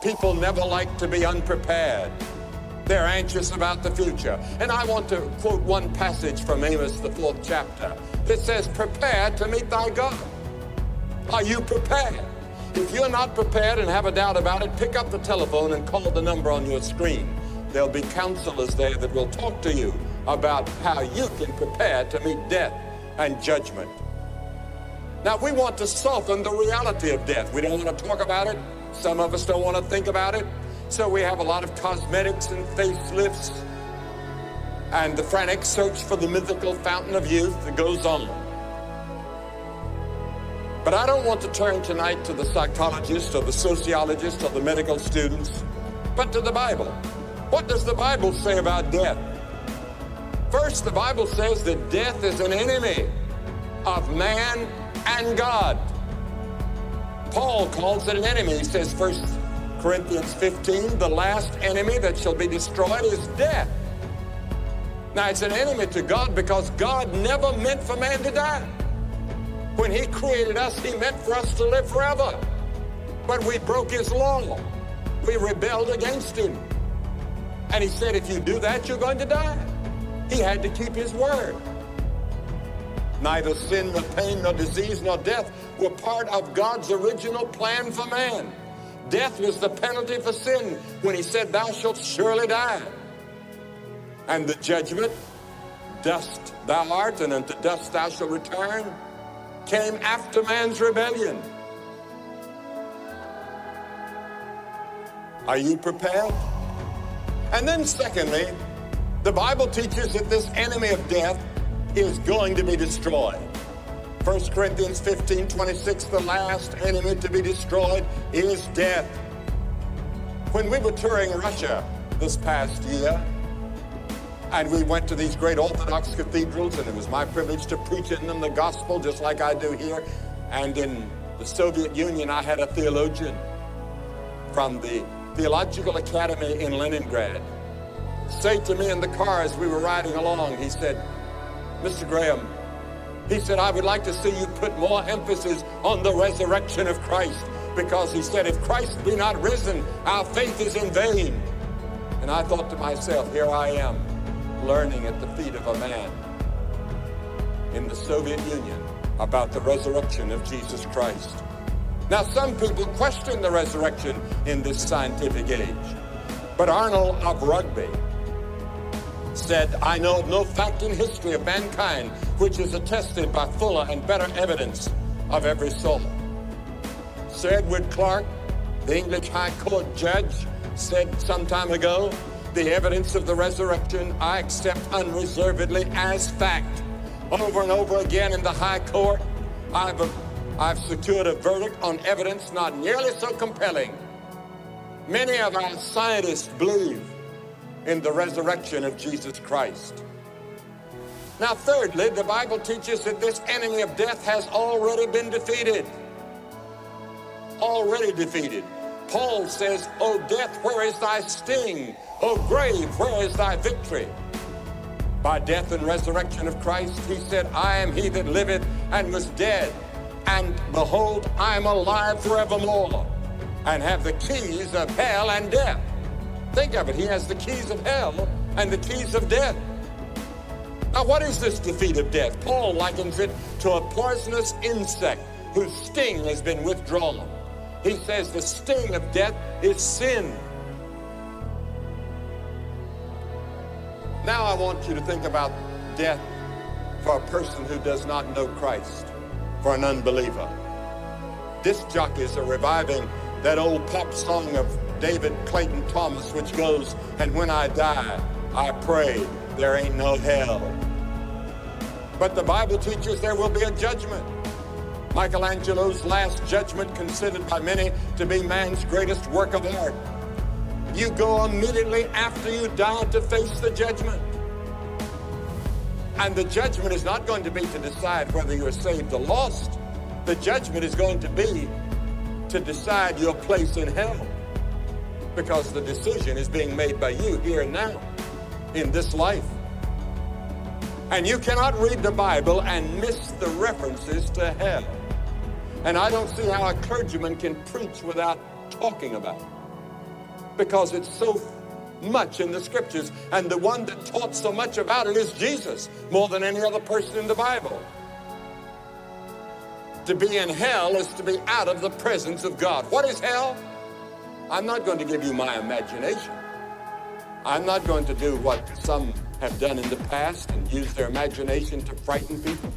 People never like to be unprepared. They're anxious about the future. And I want to quote one passage from Amos, the 4th chapter. It says, prepare to meet thy God. Are you prepared? If you're not prepared and have a doubt about it, pick up the telephone and call the number on your screen. There'll be counselors there that will talk to you about how you can prepare to meet death and judgment. Now, we want to soften the reality of death. We don't want to talk about it. Some of us don't want to think about it. So we have a lot of cosmetics and facelifts and the frantic search for the mythical fountain of youth that goes on. But I don't want to turn tonight to the psychologists or the sociologists or the medical students, but to the Bible. What does the Bible say about death? First, the Bible says that death is an enemy of man and God. Paul calls it an enemy. He says, 1 Corinthians 15, the last enemy that shall be destroyed is death. Now, it's an enemy to God because God never meant for man to die. When he created us, he meant for us to live forever. But we broke his law. We rebelled against him. And he said, if you do that, you're going to die. He had to keep his word. Neither sin, nor pain, nor disease, nor death were part of God's original plan for man. Death was the penalty for sin when he said, thou shalt surely die. And the judgment, dust thou art, and unto dust thou shalt return, came after man's rebellion. Are you prepared? And then secondly, the Bible teaches that this enemy of death is going to be destroyed. 1 Corinthians 15:26, the last enemy to be destroyed is death. When we were touring Russia this past year, and we went to these great Orthodox cathedrals, and it was my privilege to preach in them the gospel just like I do here. And in the Soviet Union, I had a theologian from the Theological Academy in Leningrad say to me in the car as we were riding along, he said, Mr. Graham, he said, I would like to see you put more emphasis on the resurrection of Christ, because he said, if Christ be not risen, our faith is in vain. And I thought to myself, here I am, learning at the feet of a man in the Soviet Union about the resurrection of Jesus Christ. Now, some people question the resurrection in this scientific age, but Arnold of Rugby said, I know of no fact in history of mankind which is attested by fuller and better evidence of every sort. Sir Edward Clarke, the English High Court judge, said some time ago, the evidence of the resurrection I accept unreservedly as fact. Over and over again in the High Court, I've secured a verdict on evidence not nearly so compelling. Many of our scientists believe in the resurrection of Jesus Christ. Now, thirdly, the Bible teaches that this enemy of death has already been defeated. Already defeated. Paul says, O death, where is thy sting? O grave, where is thy victory? By death and resurrection of Christ, he said, I am he that liveth and was dead, and behold, I am alive forevermore, and have the keys of hell and death. Think of it, he has the keys of hell and the keys of death. Now, what is this defeat of death? Paul likens it to a poisonous insect whose sting has been withdrawn. He says the sting of death is sin. Now I want you to think about death for a person who does not know Christ, for an unbeliever. Disc jockeys are reviving that old pop song of David Clayton Thomas, which goes, and when I die, I pray there ain't no hell. But the Bible teaches there will be a judgment. Michelangelo's Last Judgment, considered by many to be man's greatest work of art. You go immediately after you die to face the judgment. And the judgment is not going to be to decide whether you're saved or lost. The judgment is going to be to decide your place in hell, because the decision is being made by you here and now, in this life. And you cannot read the Bible and miss the references to hell. And I don't see how a clergyman can preach without talking about it. because it's so much in the scriptures, and the one that taught so much about it is Jesus, more than any other person in the Bible. To be in hell is to be out of the presence of God. What is hell? I'm not going to give you my imagination. I'm not going to do what some have done in the past and use their imagination to frighten people.